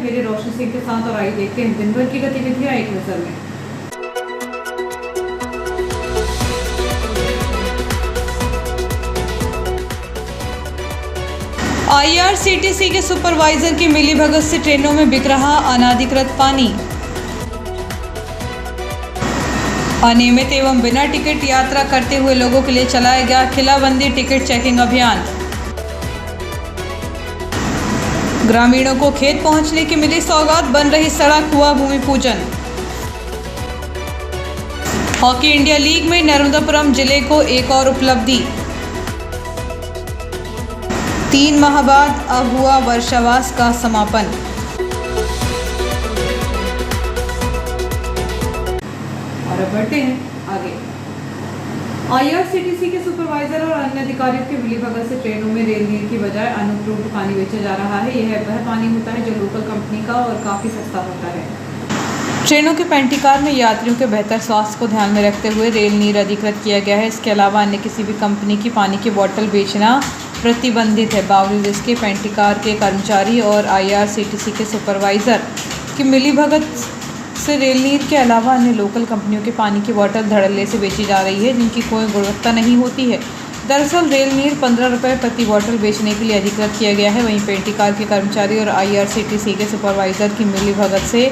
मेरे रोशन सिंह के साथ और आइए देखते हैं दिन भर की गतिविधियां एक नजर में। IRCTC के सुपरवाइजर की मिलीभगत से ट्रेनों में बिक रहा अनाधिकृत पानी। अनियमित एवं बिना टिकट यात्रा करते हुए लोगों के लिए चलाया गया खिलाबंदी टिकट चेकिंग अभियान। ग्रामीणों को खेत पहुंचने की मिली सौगात, बन रही सड़क, हुआ भूमि पूजन। हॉकी इंडिया लीग में नर्मदापुरम जिले को एक और उपलब्धि। 3 माह बाद अब हुआ वर्षावास का समापन। और अब बढ़ते हैं आगे। IRCTC के सुपरवाइजर और अन्य अधिकारियों के मिलीभगत से ट्रेनों में रेल नीर की बजाय अनअप्रूव्ड पानी बेचा जा रहा है। यह वह पानी होता है जो लोकल कंपनी का और काफ़ी सस्ता होता है। ट्रेनों के पेंटिकार में यात्रियों के बेहतर स्वास्थ्य को ध्यान में रखते हुए रेल नीर अधिकृत किया गया है। इसके अलावा अन्य किसी भी कंपनी की पानी की बोतल बेचना प्रतिबंधित है। बावजूद इसके पेंटिकार के कर्मचारी और IRCTC के सुपरवाइजर की मिलीभगत से रेल नीर के अलावा अन्य लोकल कंपनियों के पानी की बोतल धड़ल्ले से बेची जा रही है, जिनकी कोई गुणवत्ता नहीं होती है। दरअसल रेल नीर 15 रुपये प्रति बोतल बेचने के लिए अधिकृत किया गया है। वहीं पेंटिकार के कर्मचारी और IRCTC के सुपरवाइजर की मिलीभगत से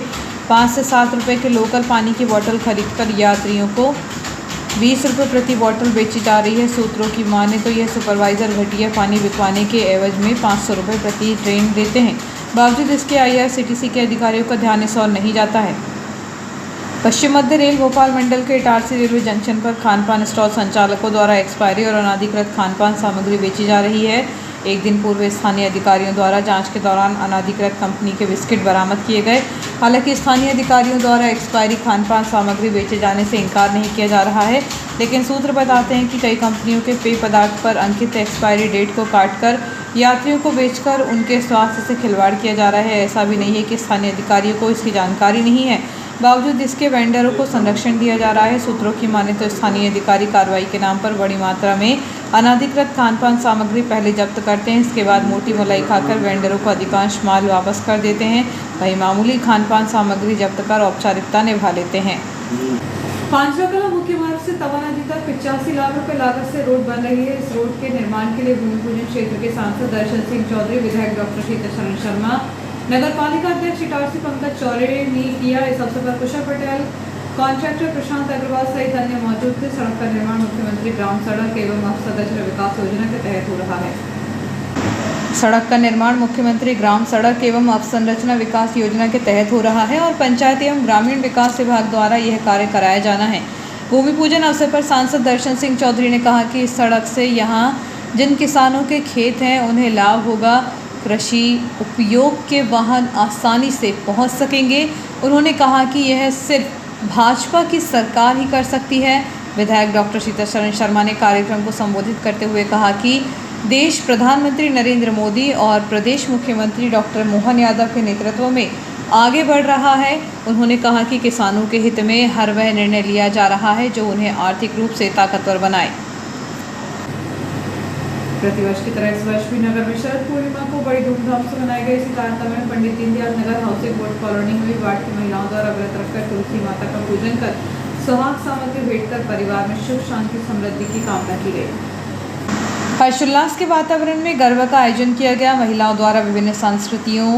5 से 7 रुपये के लोकल पानी की बोतल खरीदकर यात्रियों को 20 रुपये प्रति बोतल बेची जा रही है। सूत्रों की माने तो यह सुपरवाइजर घटिया पानी बिकवाने के एवज में 500 रुपये प्रति ट्रेन देते हैं। बावजूद इसके IRCTC के अधिकारियों का ध्यान इस ओर नहीं जाता है। पश्चिम मध्य रेल भोपाल मंडल के इटारसी रेलवे जंक्शन पर खानपान स्टॉल संचालकों द्वारा एक्सपायरी और अनाधिकृत खानपान सामग्री बेची जा रही है। एक दिन पूर्व स्थानीय अधिकारियों द्वारा जांच के दौरान अनाधिकृत कंपनी के बिस्किट बरामद किए गए। हालांकि स्थानीय अधिकारियों द्वारा एक्सपायरी खानपान सामग्री बेचे जाने से इनकार नहीं किया जा रहा है, लेकिन सूत्र बताते हैं कि कई कंपनियों के पेय पदार्थ पर अंकित एक्सपायरी डेट को काटकर यात्रियों को बेचकर उनके स्वास्थ्य से खिलवाड़ किया जा रहा है। ऐसा भी नहीं है कि स्थानीय अधिकारियों को इसकी जानकारी नहीं है, बावजूद इसके वेंडरों को संरक्षण दिया जा रहा है। सूत्रों की माने तो स्थानीय अधिकारी कार्रवाई के नाम पर बड़ी मात्रा में अनाधिकृत खानपान सामग्री पहले जब्त करते हैं, इसके बाद मोटी मलाई खाकर वेंडरों को अधिकांश माल वापस कर देते हैं। वहीं मामूली खानपान सामग्री जब्त कर औपचारिकता निभा लेते हैं। पांचवा मुख्य मार्ग से तवा नदी तक 85 लाख रुपए लागत से रोड बन रही है। इस रोड के निर्माण के लिए भूमि पूजन क्षेत्र के सांसद दर्शन सिंह चौधरी, विधायक डॉक्टर शीतल शर्मा, नगर पालिका अध्यक्ष इटारसी पंकज चौरे ने किया। इस अवसर पर कुशल पटेल, कॉन्ट्रैक्टर प्रशांत अग्रवाल सहित अन्य मौजूद थे। सड़क का निर्माण मुख्यमंत्री ग्राम सड़क एवं अवसंरचना विकास योजना के तहत हो रहा है। सड़क का निर्माण मुख्यमंत्री ग्राम सड़क एवं अवसंरचना विकास योजना के तहत हो रहा है और पंचायत एवं ग्रामीण विकास विभाग द्वारा यह कार्य कराया जाना है। भूमि पूजन अवसर पर सांसद दर्शन सिंह चौधरी ने कहा कि इस सड़क से यहाँ जिन किसानों के खेत हैं उन्हें लाभ होगा। कृषि उपयोग के वाहन आसानी से पहुंच सकेंगे। उन्होंने कहा कि यह सिर्फ भाजपा की सरकार ही कर सकती है। विधायक डॉक्टर शीतल शर्मा ने कार्यक्रम को संबोधित करते हुए कहा कि देश प्रधानमंत्री नरेंद्र मोदी और प्रदेश मुख्यमंत्री डॉक्टर मोहन यादव के नेतृत्व में आगे बढ़ रहा है। उन्होंने कहा कि किसानों के हित में हर वह निर्णय लिया जा रहा है जो उन्हें आर्थिक रूप से ताकतवर बनाए। प्रतिवर्ष की तरह इस वर्ष भी नगर में शरद पूर्णिमा को बड़ी धूमधाम से मनाया गया। इसी कार्यक्रम में Pandit Deendayal Nagar housing board colony में वार्ड की महिलाओं द्वारा व्रत रखकर तुलसी माता का पूजन कर सुहाग सामग्री भेंटकर परिवार में सुख शांति समृद्धि की कामना की गई। हर्षोल्लास के वातावरण में गरबा का आयोजन किया गया। महिलाओं द्वारा विभिन्न संस्कृतियों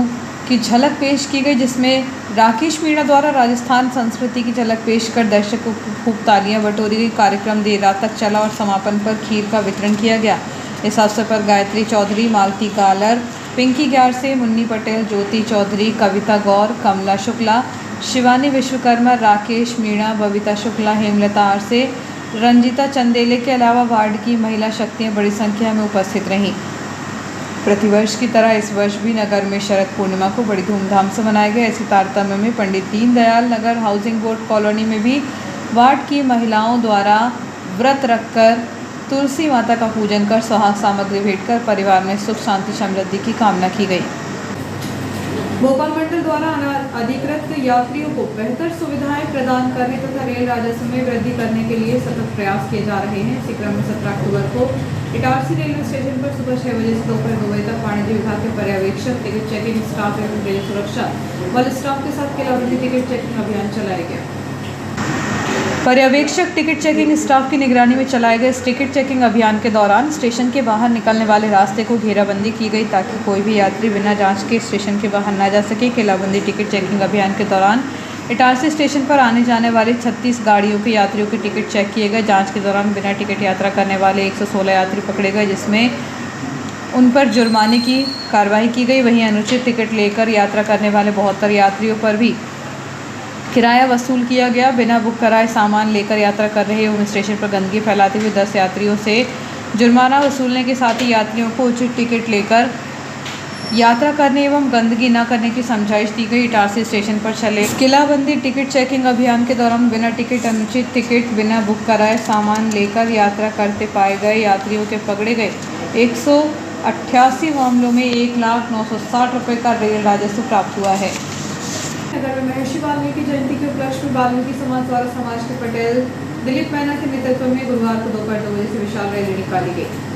की झलक पेश की गई, जिसमें राकेश मीणा द्वारा राजस्थान संस्कृति की झलक पेश कर दर्शकों को खूब तालियां बटोरी गई। कार्यक्रम देर रात तक चला और समापन पर खीर का वितरण किया गया। इस अवसर पर गायत्री चौधरी, मालती कालर, पिंकी ग्यारसे, मुन्नी पटेल, ज्योति चौधरी, कविता गौर, कमला शुक्ला, शिवानी विश्वकर्मा, राकेश मीणा, बबीता शुक्ला, हेमलता आरसे, रंजिता चंदेले के अलावा वार्ड की महिला शक्तियां बड़ी संख्या में उपस्थित रहीं। प्रतिवर्ष की तरह इस वर्ष भी नगर में शरद पूर्णिमा को बड़ी धूमधाम से मनाया गया। इसी तारतम्य में Pandit Deendayal Nagar housing board colony में भी वार्ड की महिलाओं द्वारा व्रत रखकर तुलसी माता का पूजन कर सुहाग सामग्री भेंटकर परिवार में सुख शांति समृद्धि की कामना की गई। भोपाल मंडल द्वारा अधिकृत यात्रियों को बेहतर सुविधाएं प्रदान करने तथा रेल राजस्व में वृद्धि करने के लिए सतत प्रयास किए जा रहे हैं। इसी क्रम में 17 अक्टूबर को इटारसी रेलवे स्टेशन पर सुबह 6 बजे से दोपहर 2 बजे तक वाणिज्य विभाग के पर्यवेक्षक, टिकट चेकिंग स्टाफ एवं रेल सुरक्षा बल स्टाफ के साथ किलाबंदी टिकट चेकिंग अभियान चलाया गया। पर्यवेक्षक टिकट चेकिंग स्टाफ की निगरानी में चलाए गए इस टिकट चेकिंग अभियान के दौरान स्टेशन के बाहर निकलने वाले रास्ते को घेराबंदी की गई ताकि कोई भी यात्री बिना जांच के स्टेशन के बाहर न जा सके। किलाबंदी टिकट चेकिंग अभियान के दौरान इटारसी स्टेशन पर आने जाने वाली 36 गाड़ियों के यात्रियों के टिकट चेक किए गए। जांच के दौरान बिना टिकट यात्रा करने वाले 116 यात्री पकड़े गए, जिसमें उन पर जुर्माने की कार्रवाई की गई। वहीं अनुचित टिकट लेकर यात्रा करने वाले 72 यात्रियों पर भी किराया वसूल किया गया। बिना बुक कराए सामान लेकर यात्रा कर रहे एवं स्टेशन पर गंदगी फैलाते हुए 10 यात्रियों से जुर्माना वसूलने के साथ ही यात्रियों को उचित टिकट लेकर यात्रा करने एवं गंदगी न करने की समझाइश दी गई। इटारसी स्टेशन पर चले किलाबंदी टिकट चेकिंग अभियान के दौरान बिना टिकट, अनुचित टिकट, बिना बुक कराए सामान लेकर यात्रा करते पाए गए यात्रियों के पकड़े गए 188 मामलों में 1,09,60 रुपये का रेल राजस्व प्राप्त हुआ है। नगर में महर्षि वाल्मीकि जयंती के उपलक्ष्य में वाल्मीकि समाज द्वारा समाज के पटेल दिलीप मैना के नेतृत्व में गुरुवार को दोपहर 2 बजे से विशाल रैली निकाली गई।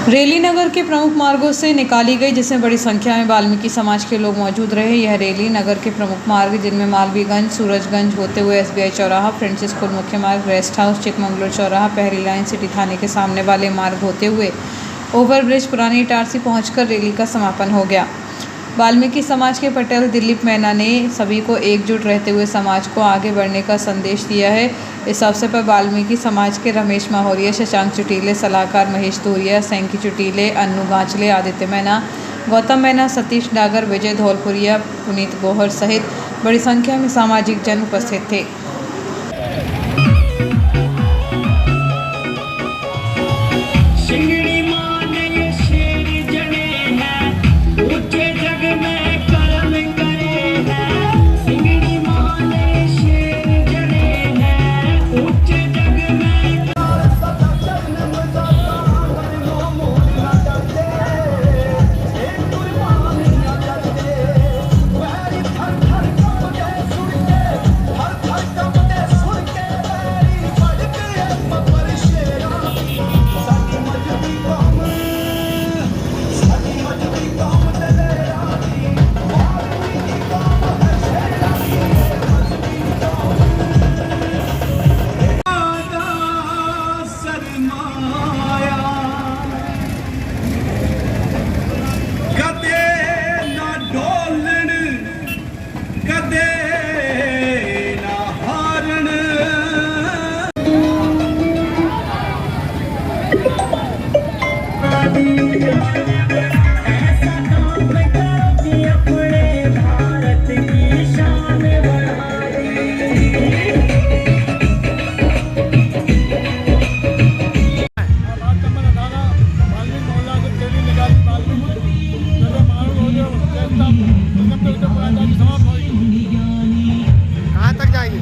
रैली नगर के प्रमुख मार्गों से निकाली गई, जिसमें बड़ी संख्या में वाल्मीकि समाज के लोग मौजूद रहे। यह रैली नगर के प्रमुख मार्ग जिनमें मालवीयगंज, सूरजगंज होते हुए SBI चौराहा, फ्रेंड्स स्कूल मुख्य मार्ग, रेस्ट हाउस, चिकमंगलूर चौराहा, पहली लाइन सिटी थाने के सामने वाले मार्ग होते हुए ओवरब्रिज पुरानी इटारसी पहुंचकर रैली का समापन हो गया। वाल्मीकि समाज के पटेल दिलीप मैना ने सभी को एकजुट रहते हुए समाज को आगे बढ़ने का संदेश दिया है। इस अवसर पर वाल्मीकि समाज के रमेश माहौरिया, शशांक चुटीले, सलाहकार महेश धूरिया, सैंकी चुटीले, अन्नू गांचले, आदित्य मैना, गौतम मैना, सतीश डागर, विजय धौलपुरिया, पुनीत गोहर सहित बड़ी संख्या में सामाजिक जन उपस्थित थे। कहाँ तक जाएंगे?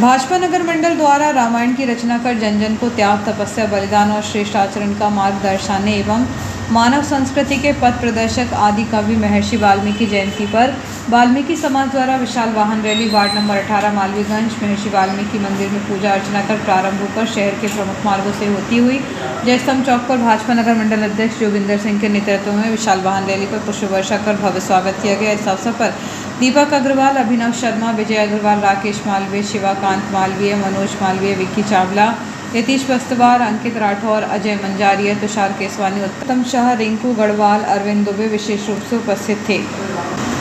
भाजपा नगर मंडल द्वारा रामायण की रचना कर जन जन को त्याग, तपस्या, बलिदान और श्रेष्ठ आचरण का मार्ग दर्शाने एवं मानव संस्कृति के पथ प्रदर्शक आदि कवि महर्षि वाल्मीकि जयंती पर वाल्मीकि समाज द्वारा विशाल वाहन रैली वार्ड नंबर 18 मालवीगंज महर्षि वाल्मीकि मंदिर में पूजा अर्चना कर प्रारंभ होकर शहर के प्रमुख मार्गों से होती हुई जयस्तंभ चौक पर भाजपा नगर मंडल अध्यक्ष जोगिंदर सिंह के नेतृत्व में विशाल वाहन रैली पर पुष्प वर्षा कर भव्य स्वागत किया गया। इस अवसर पर दीपक अग्रवाल, अभिनव शर्मा, विजय अग्रवाल, राकेश मालवीय, शिवाकांत मालवीय, मनोज मालवीय, विक्की चावला, यतीश बस्तवार, अंकित राठौर, अजय मंजारिया, तुषार केसवानी, उत्तम शाह, रिंकू गढ़वाल, अरविंद दुबे विशेष रूप से उपस्थित थे।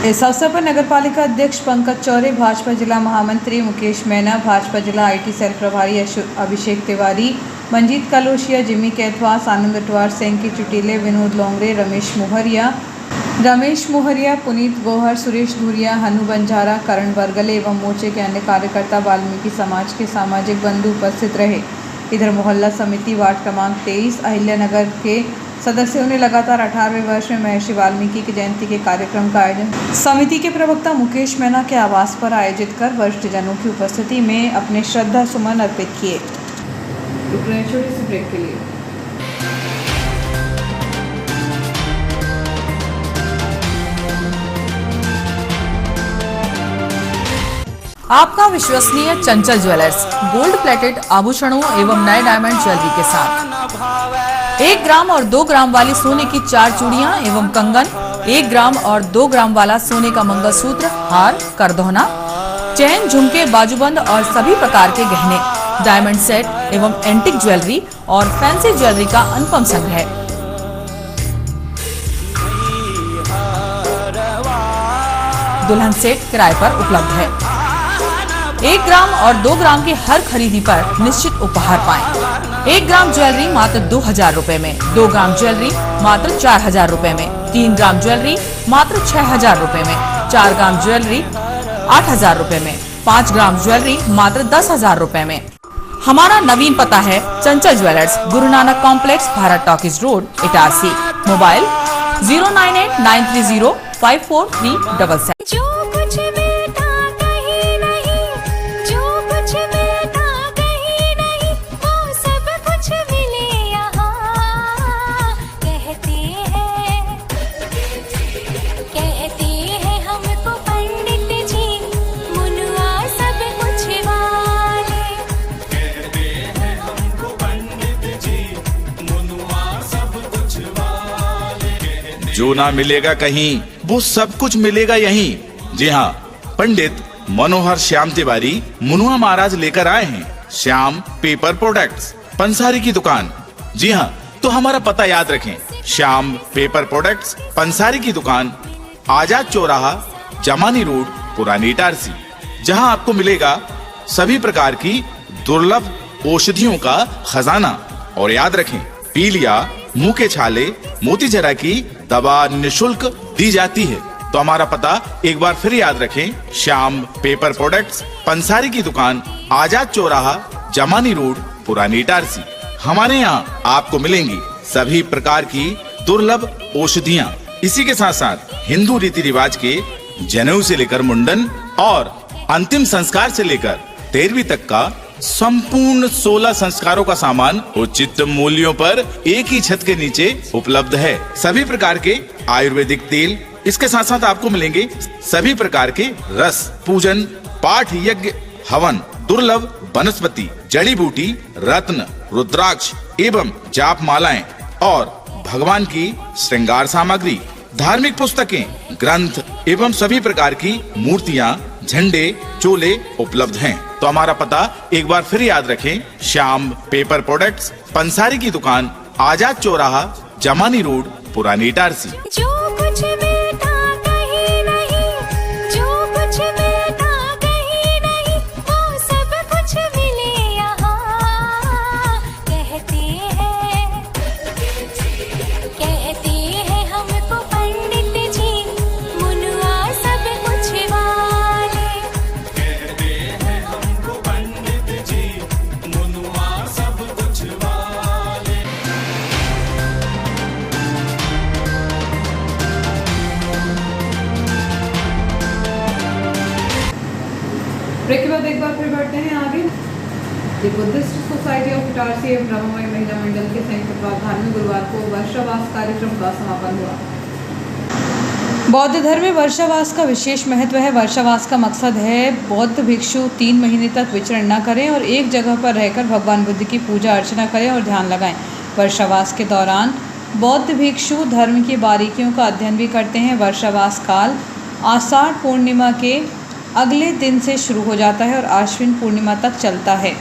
इस अवसर पर नगरपालिका अध्यक्ष पंकज चौरे, भाजपा जिला महामंत्री मुकेश मैना, भाजपा जिला IT सेल प्रभारी अभिषेक तिवारी, मंजीत कलोशिया, जिमी कैथवास, आनंद अटवार, सेंकी चुटीले, विनोद लोंगरे, रमेश मोहरिया, पुनीत गोहर, सुरेश धुरिया, हनु बंजारा, करण बरगले एवं मोर्चे के अन्य कार्यकर्ता वाल्मीकि समाज के सामाजिक बंधु उपस्थित रहे। इधर मोहल्ला समिति वार्ड क्रमांक 23 अहिल्यानगर के सदस्यों ने लगातार 18वें वर्ष में महर्षि वाल्मीकि की जयंती के कार्यक्रम का आयोजन समिति के प्रवक्ता मुकेश मैना के आवास पर आयोजित कर वरिष्ठ जनों की उपस्थिति में अपने श्रद्धा सुमन अर्पित किए। रुक रहे हैं छोटे से ब्रेक के लिए। आपका विश्वसनीय चंचल ज्वेलर्स गोल्ड प्लेटेड आभूषणों एवं नए डायमंड ज्वेलरी के साथ 1 ग्राम और 2 ग्राम वाली सोने की 4 चूड़ियां एवं कंगन, 1 ग्राम और 2 ग्राम वाला सोने का मंगलसूत्र, हार, करदोहना, चैन, झुमके, बाजूबंद और सभी प्रकार के गहने, डायमंड सेट एवं एंटिक ज्वेलरी और फैंसी ज्वेलरी का अनुपम संग्रह। दुल्हन सेट किराए पर उपलब्ध है। 1 ग्राम और 2 ग्राम की हर खरीदी पर निश्चित उपहार पाएं। 1 ग्राम ज्वेलरी मात्र 2000 रुपए में, 2 ग्राम ज्वेलरी मात्र 4000 रुपए में, 3 ग्राम ज्वेलरी मात्र 6000 रुपए में, 4 ग्राम ज्वेलरी 8000 रुपए में, 5 ग्राम ज्वेलरी मात्र 10000 रुपए में। हमारा नवीन पता है चंचल jewellers, Guru Nanak complex, Bharat talkies road, Itarsi. Mobile 09893054377। जो ना मिलेगा कहीं वो सब कुछ मिलेगा यहीं। जी हाँ, पंडित मनोहर श्याम तिवारी मुनुआ महाराज लेकर आए हैं श्याम पेपर प्रोडक्ट्स, पंसारी की दुकान। जी हाँ, तो हमारा पता याद रखें, श्याम पेपर प्रोडक्ट्स, पंसारी की दुकान, आजाद चौराहा, जमानी रोड, पुरानी इटारसी, जहाँ आपको मिलेगा सभी प्रकार की दुर्लभ औषधियों का खजाना। और याद रखें, पीलिया, मुंह के छाले, मोतीजरा की दवा निशुल्क दी जाती है। तो हमारा पता एक बार फिर याद रखें, श्याम पेपर प्रोडक्ट्स, पंसारी की दुकान, आजाद चौराहा, जमानी रोड, पुरानी इटारसी। हमारे यहाँ आपको मिलेंगी सभी प्रकार की दुर्लभ औषधियाँ। इसी के साथ साथ हिंदू रीति रिवाज के जनेऊ से लेकर मुंडन और अंतिम संस्कार से लेकर 13वीं तक का संपूर्ण 16 संस्कारों का सामान उचित मूल्यों पर एक ही छत के नीचे उपलब्ध है। सभी प्रकार के आयुर्वेदिक तेल, इसके साथ साथ आपको मिलेंगे सभी प्रकार के रस, पूजन, पाठ, यज्ञ, हवन, दुर्लभ वनस्पति, जड़ी बूटी, रत्न, रुद्राक्ष एवं जाप मालाएं और भगवान की श्रृंगार सामग्री, धार्मिक पुस्तकें, ग्रंथ एवं सभी प्रकार की मूर्तियां, झंडे, चोले उपलब्ध हैं। तो हमारा पता एक बार फिर याद रखें, श्याम पेपर प्रोडक्ट्स, पंसारी की दुकान, आजाद चौराहा, जमानी रोड, पुरानी इटारसी। ब्रेक के बाद एक बार फिर बढ़ते हैं आगे। The Buddhist society of Itarsi एवं रमाबाई महिला मंडल के संयुक्त तत्वावधान में गुरुवार को वर्षावास कार्यक्रम का समापन हुआ। बौद्ध धर्म में वर्षावास का विशेष महत्व है। वर्षावास का मकसद है बौद्ध भिक्षु 3 महीने तक विचरण न करें और एक जगह पर रहकर भगवान बुद्ध की पूजा अर्चना करें और ध्यान लगाएं। वर्षावास के दौरान बौद्ध भिक्षु धर्म की बारीकियों का अध्ययन भी करते हैं। वर्षावास काल आषाढ़ पूर्णिमा के अगले दिन से शुरू हो जाता है और आश्विन पूर्णिमा तक चलता है।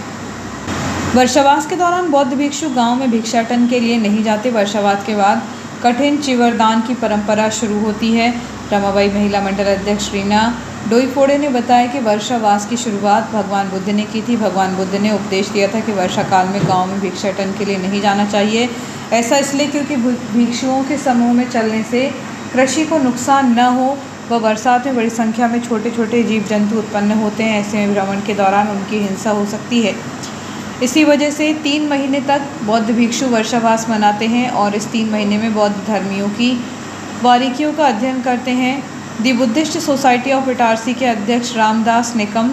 वर्षावास के दौरान बौद्ध भिक्षु गांव में भिक्षाटन के लिए नहीं जाते। वर्षावास के बाद कठिन चिवरदान की परंपरा शुरू होती है। रमाबाई महिला मंडल अध्यक्ष रीना डोईफोड़े ने बताया कि वर्षावास की शुरुआत भगवान बुद्ध ने की थी। भगवान बुद्ध ने उपदेश दिया था कि वर्षा काल में गांव में भिक्षाटन के लिए नहीं जाना चाहिए। ऐसा इसलिए क्योंकि भिक्षुओं के समूह में चलने से कृषि को नुकसान न हो व बरसात में बड़ी संख्या में छोटे छोटे जीव जंतु उत्पन्न होते हैं। ऐसे में भ्रमण के दौरान उनकी हिंसा हो सकती है। इसी वजह से 3 महीने तक बौद्ध भिक्षु वर्षावास मनाते हैं और इस 3 महीने में बौद्ध धर्मियों की बारीकियों का अध्ययन करते हैं। दी बुद्धिस्ट सोसाइटी ऑफ इटारसी के अध्यक्ष रामदास निकम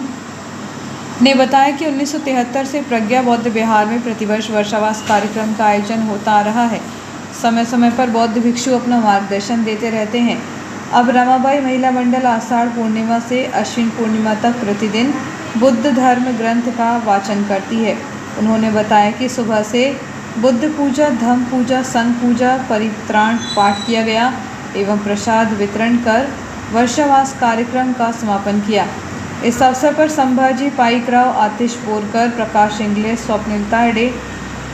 ने बताया कि 1973 से प्रज्ञा बौद्ध विहार में प्रतिवर्ष वर्षावास कार्यक्रम का आयोजन होता आ रहा है। समय समय पर बौद्ध भिक्षु अपना मार्गदर्शन देते रहते हैं। अब रमाबाई महिला मंडल आषाढ़ पूर्णिमा से अश्विन पूर्णिमा तक प्रतिदिन बुद्ध धर्म ग्रंथ का वाचन करती है। उन्होंने बताया कि सुबह से बुद्ध पूजा, धम्म पूजा, संघ पूजा, परित्राण पाठ किया गया एवं प्रसाद वितरण कर वर्षावास कार्यक्रम का समापन किया। इस अवसर पर संभाजी पाइकराव, आतिश बोरकर, प्रकाश इंगले, स्वप्निल तायडे,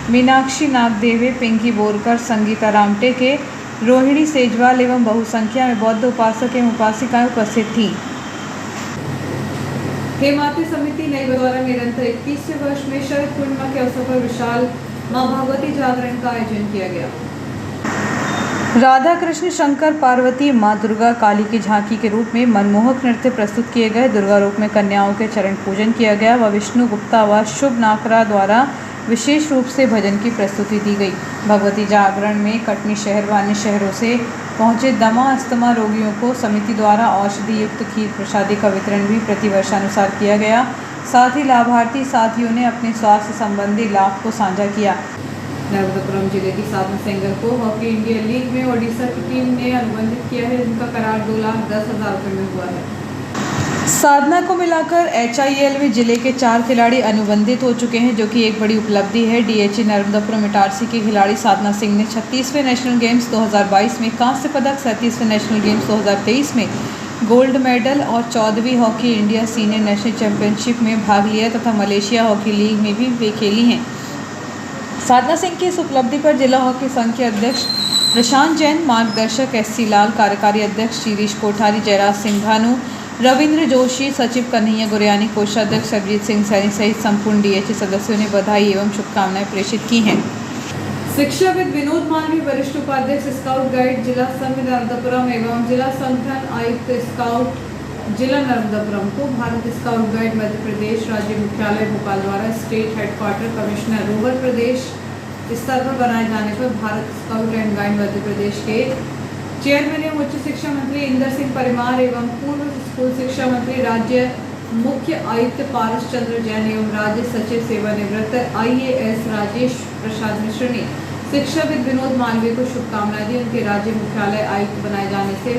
मीनाक्षी नागदेवे, पिंकी बोरकर, संगीता रामटेके, रोहिणी सेजवाल एवं बहुसंख्या में बौद्ध उपासक एवं उपासिकाएं उपस्थित थीं। हेमाती समिति नई बदौरा निरंतर 21वें वर्ष में शरद पूर्णिमा के अवसर पर विशाल मां भगवती जागरण का आयोजन किया गया। राधा कृष्ण, शंकर पार्वती, माँ दुर्गा काली की झांकी के रूप में मनमोहक नृत्य प्रस्तुत किए गए। दुर्गा रूप में कन्याओं के चरण पूजन किया गया व विष्णु गुप्ता व शुभ नाकरा द्वारा विशेष रूप से भजन की प्रस्तुति दी गई। भगवती जागरण में कटनी शहर व अन्य शहरों से पहुंचे दमा अस्थमा रोगियों को समिति द्वारा औषधि युक्त खीर प्रसादी का वितरण भी प्रतिवर्षानुसार किया गया। साथ ही लाभार्थी साथियों ने अपने स्वास्थ्य संबंधी लाभ को साझा किया। नर्मदापुरम जिले की साधना सिंगर को हॉकी इंडिया लीग में ओडिशा की टीम ने अनुबंधित किया है, जिनका करार 2,10,000 रुपये में हुआ है। साधना को मिलाकर HIL में जिले के 4 खिलाड़ी अनुबंधित हो चुके हैं, जो कि एक बड़ी उपलब्धि है। DHE नर्मदापुरम इटारसी की खिलाड़ी साधना सिंह ने 36वें नेशनल गेम्स 2022 में कांस्य पदक, 37वें नेशनल गेम्स 2023 में गोल्ड मेडल और 14वीं hockey India senior national championship में भाग लिया तथा मलेशिया हॉकी लीग में भी वे खेली हैं। साधना सिंह की इस उपलब्धि पर जिला हॉकी संघ के अध्यक्ष प्रशांत जैन, मार्गदर्शक SC लाल, कार्यकारी अध्यक्ष शीरीष कोठारी, जयराज सिंह भानु, रविंद्र जोशी, सचिव कन्हैया गुरयानी, कोषाध्यक्ष सरजीत सिंह सैनी सहित संपूर्ण DHE सदस्यों ने बधाई एवं शुभकामनाएं प्रेषित की हैं। शिक्षाविद विनोद मालवी, वरिष्ठ उपाध्यक्ष स्काउट गाइड जिला संघ नर्मदापुरम एवं जिला संगठन आयुक्त स्काउट जिला नर्मदापुरम को भारत स्काउट गाइड मध्य प्रदेश राज्य मुख्यालय भोपाल द्वारा स्टेट हेडक्वार्टर कमिश्नर रूरल प्रदेश स्तर पर बनाए जाने पर Bharat scout and guide Madhya Pradesh के चेयरमैन एवं उच्च शिक्षा मंत्री इंदर सिंह परमार एवं पूर्व स्कूल शिक्षा मंत्री राज्य मुख्य आयुक्त पारस चंद्र जैन एवं राज्य सचिव सेवानिवृत्त IAS राजेश प्रसाद मिश्र ने शिक्षाविद विनोद मालवीय को शुभकामनाएं दी। उनके राज्य मुख्यालय आयुक्त बनाए जाने से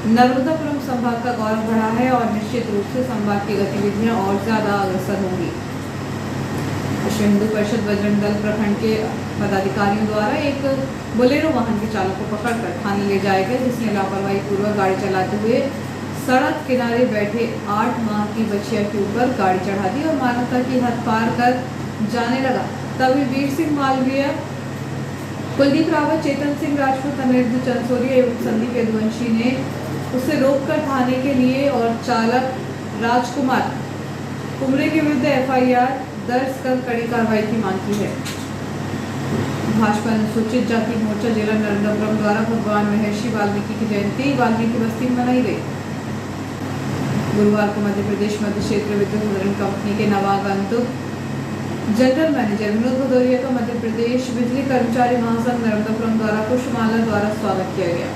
नर्मदापुरम संभाग का गौरव बढ़ा है और निश्चित रूप से संभाग की गतिविधियां और ज्यादा अग्रसर होंगी। विश्व हिंदू परिषद बजरंग दल प्रखंड के पदाधिकारियों द्वारा एक बोलेरो वाहन के चालक को पकड़कर थाने ले जाया गया, जिसने लापरवाही पूर्वक गाड़ी चलाते हुए सड़क किनारे बैठे 8 माह की बच्चिया के ऊपर गाड़ी चढ़ा दी और मानवता की हद पार कर जाने लगा। तभी वीर सिंह मालवीय, कुलदीप रावत, चेतन सिंह राजपूत, अनिरुद्ध चंदसोरिया एवं संदीप यदुवंशी ने उसे रोककर थाने के लिए और चालक राजकुमार कुमरे के विरुद्ध FIR दर्ज कर कड़ी कार्रवाई की मांग की है। भाजपा अनुसूचित जाति मोर्चा जिला नर्मदापुरम द्वारा भगवान महर्षि वाल्मीकि की जयंती वाल्मीकि बस्ती में मनाई गई। गुरुवार को मध्य प्रदेश मध्य क्षेत्र विद्युत वितरण कंपनी के नवागंतुक जनरल मैनेजर विनोद भदौरिया का मध्य प्रदेश बिजली कर्मचारी महासंघ नर्मदापुरम द्वारा पुष्पमाला द्वारा स्वागत किया गया।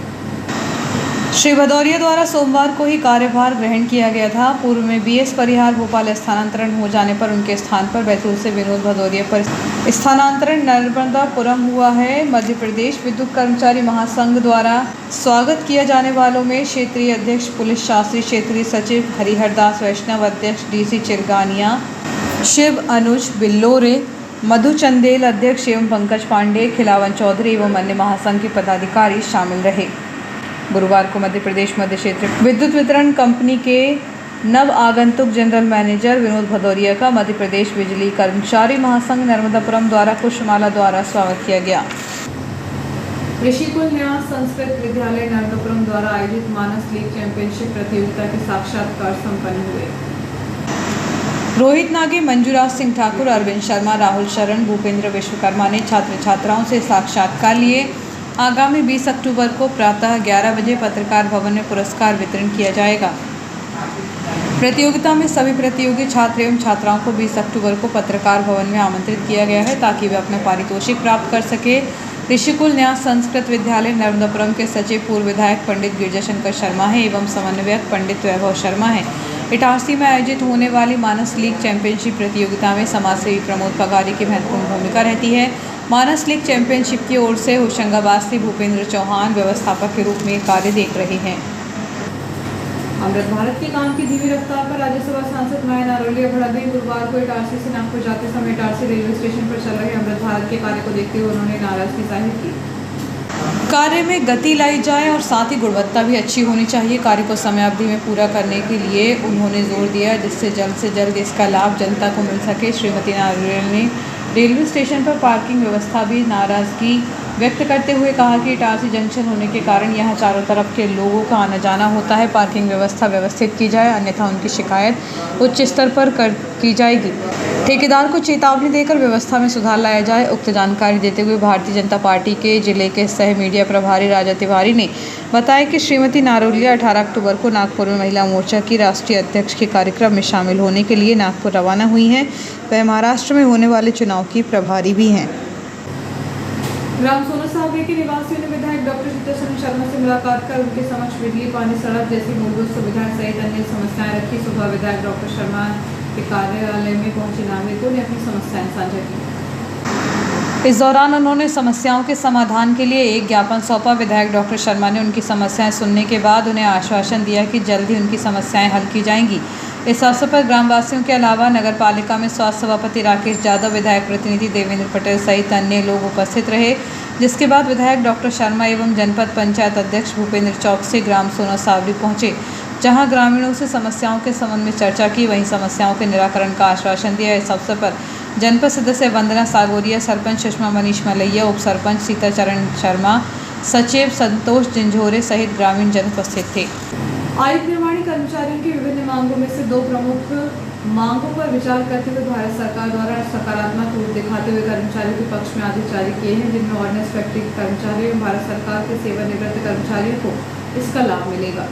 श्री भदौरिया द्वारा सोमवार को ही कार्यभार ग्रहण किया गया था। पूर्व में बीएस परिहार भोपाल स्थानांतरण हो जाने पर उनके स्थान पर बैतूल से विनोद भदौरिया पर स्थानांतरण नर्मदापुरम हुआ है। मध्य प्रदेश विद्युत कर्मचारी महासंघ द्वारा स्वागत किया जाने वालों में क्षेत्रीय अध्यक्ष पुलिस शास्त्री, क्षेत्रीय सचिव हरिहरदास वैष्णव, अध्यक्ष डीसी चिरगानिया, शिव अनुज बिल्लोरे, मधु चंदेल अध्यक्ष एवं पंकज पांडे, खिलावन चौधरी एवं अन्य महासंघ के पदाधिकारी शामिल रहे। गुरुवार को मध्य प्रदेश मध्य क्षेत्र विद्युत वितरण कंपनी के नव आगंतुक जनरल मैनेजर विनोद भदौरिया का मध्य प्रदेश बिजली कर्मचारी महासंघ नर्मदापुरम द्वारा पुष्पमाला द्वारा स्वागत किया गया। ऋषिकुल न्यास संस्कृत विद्यालय नर्मदापुरम द्वारा आयोजित मानस लीग चैंपियनशिप प्रतियोगिता के साक्षात्कार संपन्न हुए। रोहित नागे, मंजूराज सिंह ठाकुर, अरविंद शर्मा, राहुल शरण, भूपेंद्र विश्वकर्मा ने छात्र छात्राओं से साक्षात्कार लिए। आगामी 20 अक्टूबर को प्रातः 11 बजे पत्रकार भवन में पुरस्कार वितरण किया जाएगा। प्रतियोगिता में सभी प्रतियोगी छात्र एवं छात्राओं को 20 अक्टूबर को पत्रकार भवन में आमंत्रित किया गया है ताकि वे अपना पारितोषिक प्राप्त कर सके। ऋषिकुल न्यास संस्कृत विद्यालय नर्मदापुरम के सचिव पूर्व विधायक पंडित गिरिजाशंकर शर्मा है एवं समन्वयक पंडित वैभव शर्मा है। इटारसी में आयोजित होने वाली मानस लीग चैंपियनशिप प्रतियोगिता में समाजसेवी प्रमोद पगारी की महत्वपूर्ण भूमिका रहती है। मानस लीग चैंपियनशिप की ओर से होशंगाबाद से भूपेंद्र चौहान व्यवस्थापक के रूप में कार्य देख रहे हैं। अमृत भारत के काम की धीमी रफ्तार पर राज्यसभा सांसद माया नारोलिया भड़क गई। गुरुवार को इटारसी से नागपुर जाते समय इटारसी रेलवे स्टेशन पर चल रहे अमृत भारत के कार्य को देखते हुए उन्होंने नाराजगी जाहिर की। कार्य में गति लाई जाए और साथ ही गुणवत्ता भी अच्छी होनी चाहिए। कार्य को समयावधि में पूरा करने के लिए उन्होंने जोर दिया जिससे जल्द से जल्द इसका लाभ जनता को मिल सके। श्रीमती नारोलिया ने रेलवे स्टेशन पर पार्किंग व्यवस्था भी नाराजगी व्यक्त करते हुए कहा कि इटारसी जंक्शन होने के कारण यहाँ चारों तरफ के लोगों का आना जाना होता है। पार्किंग व्यवस्था व्यवस्थित की जाए अन्यथा उनकी शिकायत उच्च स्तर पर की जाएगी। ठेकेदार को चेतावनी देकर व्यवस्था में सुधार लाया जाए। उक्त जानकारी देते हुए भारतीय जनता पार्टी के जिले के सह मीडिया प्रभारी राजा तिवारी ने बताया कि श्रीमती नारोलिया 18 अक्टूबर को नागपुर में महिला मोर्चा की राष्ट्रीय अध्यक्ष के कार्यक्रम में शामिल होने के लिए नागपुर रवाना हुई हैं। वह महाराष्ट्र में होने वाले चुनाव की प्रभारी भी हैं। ग्राम सोना सावरी के निवासियों ने विधायक डॉक्टर सीताचरण शर्मा से मुलाकात कर उनके समक्ष बिजली, पानी, सड़क जैसी मूलभूत सुविधाएं सहित अन्य समस्याएं रखी। सुबह विधायक डॉक्टर शर्मा के कार्यालय में पहुंचे नागरिकों ने अपनी समस्याएं साझा की। इस दौरान उन्होंने समस्याओं के समाधान के लिए एक ज्ञापन सौंपा। विधायक डॉक्टर शर्मा ने उनकी समस्याएं सुनने के बाद उन्हें आश्वासन दिया कि जल्द ही उनकी समस्याएं हल की जाएंगी। इस अवसर पर ग्रामवासियों के अलावा नगर पालिका में स्वास्थ्य सभापति राकेश यादव, विधायक प्रतिनिधि देवेंद्र पटेल सहित अन्य लोग उपस्थित रहे। जिसके बाद विधायक डॉक्टर शर्मा एवं जनपद पंचायत अध्यक्ष भूपेंद्र चौक से ग्राम सोना सावरी पहुंचे, जहां ग्रामीणों से समस्याओं के संबंध में चर्चा की, वहीं समस्याओं के निराकरण का आश्वासन दिया। इस अवसर पर जनपद सदस्य वंदना सागोरिया, सरपंच सुषमा मनीष मलैया, उप सरपंच सीताचरण शर्मा, सचिव संतोष जिंझोरे सहित ग्रामीण जन उपस्थित थे। आयुक्त निर्माणी कर्मचारियों की विभिन्न मांगों में से 2 प्रमुख मांगों पर विचार करते हुए भारत सरकार द्वारा सकारात्मक रूप दिखाते हुए कर्मचारियों के पक्ष में आदेश जारी किए हैं, जिनमें ऑर्डिनेंस फैक्ट्री के कर्मचारियों एवं भारत सरकार के सेवानिवृत्त कर्मचारियों को इसका लाभ मिलेगा।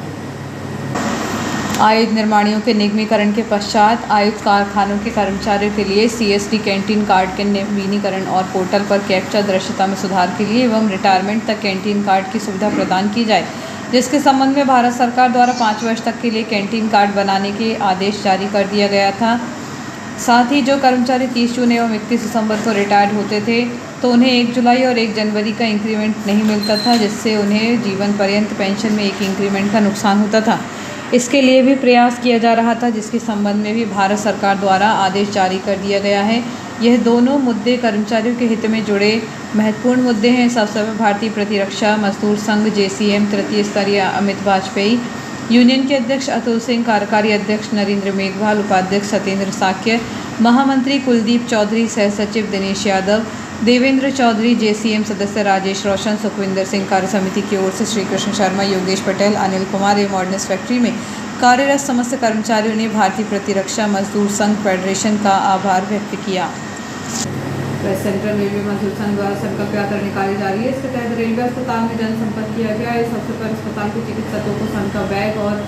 आयुक्त निर्माणियों के निगमीकरण के पश्चात आयुक्त कारखानों के कर्मचारियों के लिए CSD कैंटीन कार्ड के नवीनीकरण और पोर्टल पर कैप्चा दृश्यता में सुधार के लिए एवं रिटायरमेंट तक कैंटीन कार्ड की सुविधा प्रदान की जाए, जिसके संबंध में भारत सरकार द्वारा 5 वर्ष तक के लिए कैंटीन कार्ड बनाने के आदेश जारी कर दिया गया था। साथ ही जो कर्मचारी 30 जून एवं 31 दिसंबर को रिटायर्ड होते थे तो उन्हें 1 जुलाई और 1 जनवरी का इंक्रीमेंट नहीं मिलता था, जिससे उन्हें जीवन पर्यंत पेंशन में एक इंक्रीमेंट का नुकसान होता था। इसके लिए भी प्रयास किया जा रहा था, जिसके संबंध में भी भारत सरकार द्वारा आदेश जारी कर दिया गया है। यह दोनों मुद्दे कर्मचारियों के हित में जुड़े महत्वपूर्ण मुद्दे हैं। इस अवसर पर भारतीय प्रतिरक्षा मजदूर संघ JCM तृतीय स्तरीय अमित वाजपेयी, यूनियन के अध्यक्ष अतुल सिंह, कार्यकारी अध्यक्ष नरेंद्र मेघवाल, उपाध्यक्ष सत्येंद्र साक्य, महामंत्री कुलदीप चौधरी, सह सचिव दिनेश यादव, देवेंद्र चौधरी, JCM सदस्य राजेश रोशन, सुखविंदर सिंह, कार्य समिति की ओर से श्री कृष्ण शर्मा, योगेश पटेल, अनिल कुमार एवं ऑर्डिनेंस फैक्ट्री में कार्यरत समस्त कर्मचारियों ने भारतीय प्रतिरक्षा मजदूर संघ फेडरेशन का आभार व्यक्त किया। सेंट्रल रेलवे मजदूर संघ द्वारा संकल्प यात्रा निकाली जा रही है। इसके तहत रेलवे अस्पताल में जनसंपर्क किया गया। इस अवसर पर अस्पताल के चिकित्सकों को संघ का बैग और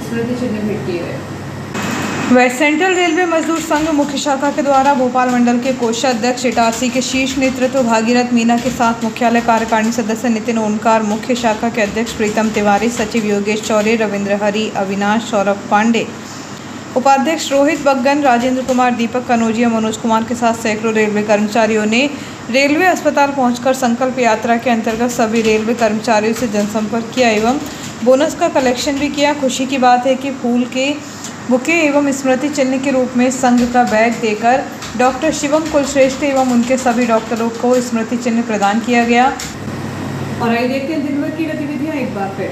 स्मृति चिन्ह भेंट किए गए। वेस्ट सेंट्रल रेलवे मजदूर संघ मुख्य शाखा के द्वारा भोपाल मंडल के कोषाध्यक्ष इटारसी के शीर्ष नेतृत्व भागीरथ मीना के साथ मुख्यालय कार्यकारिणी सदस्य नितिन ओनकार, मुख्य शाखा के अध्यक्ष प्रीतम तिवारी, सचिव योगेश चौरे, रविंद्र हरी, अविनाश, सौरभ पांडे, उपाध्यक्ष रोहित बग्गन, राजेंद्र कुमार, दीपक कनौजिया, मनोज कुमार के साथ सैकड़ों रेलवे कर्मचारियों ने रेलवे अस्पताल पहुंचकर संकल्प यात्रा के अंतर्गत सभी रेलवे कर्मचारियों से जनसंपर्क किया एवं बोनस का कलेक्शन भी किया। खुशी की बात है कि फूल के बुके एवं स्मृति चिन्ह के रूप में संघ का बैग देकर डॉक्टर शिवम कुलश्रेष्ठ एवं उनके सभी डॉक्टरों को स्मृति चिन्ह प्रदान किया गया। और आइए देखते हैं दिन भर की गतिविधियां एक बार फिर।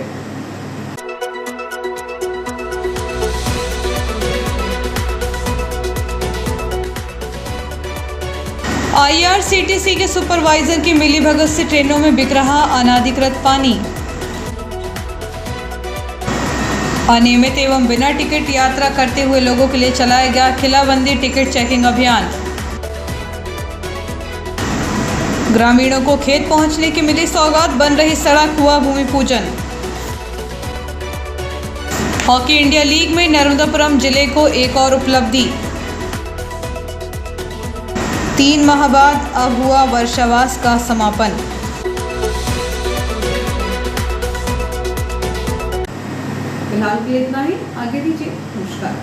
IRCTC के सुपरवाइजर की मिलीभगत से ट्रेनों में बिक रहा अनाधिकृत पानी। अनियमित एवं बिना टिकट यात्रा करते हुए लोगों के लिए चलाया गया खिलाबंदी टिकट चेकिंग अभियान। ग्रामीणों को खेत पहुंचने की मिली सौगात, बन रही सड़क, हुआ भूमि पूजन। हॉकी इंडिया लीग में नर्मदापुरम जिले को एक और उपलब्धि। 3 माह बाद अब हुआ वर्षावास का समापन। फिलहाल के लिए इतना ही, आगे दीजिए। नमस्कार।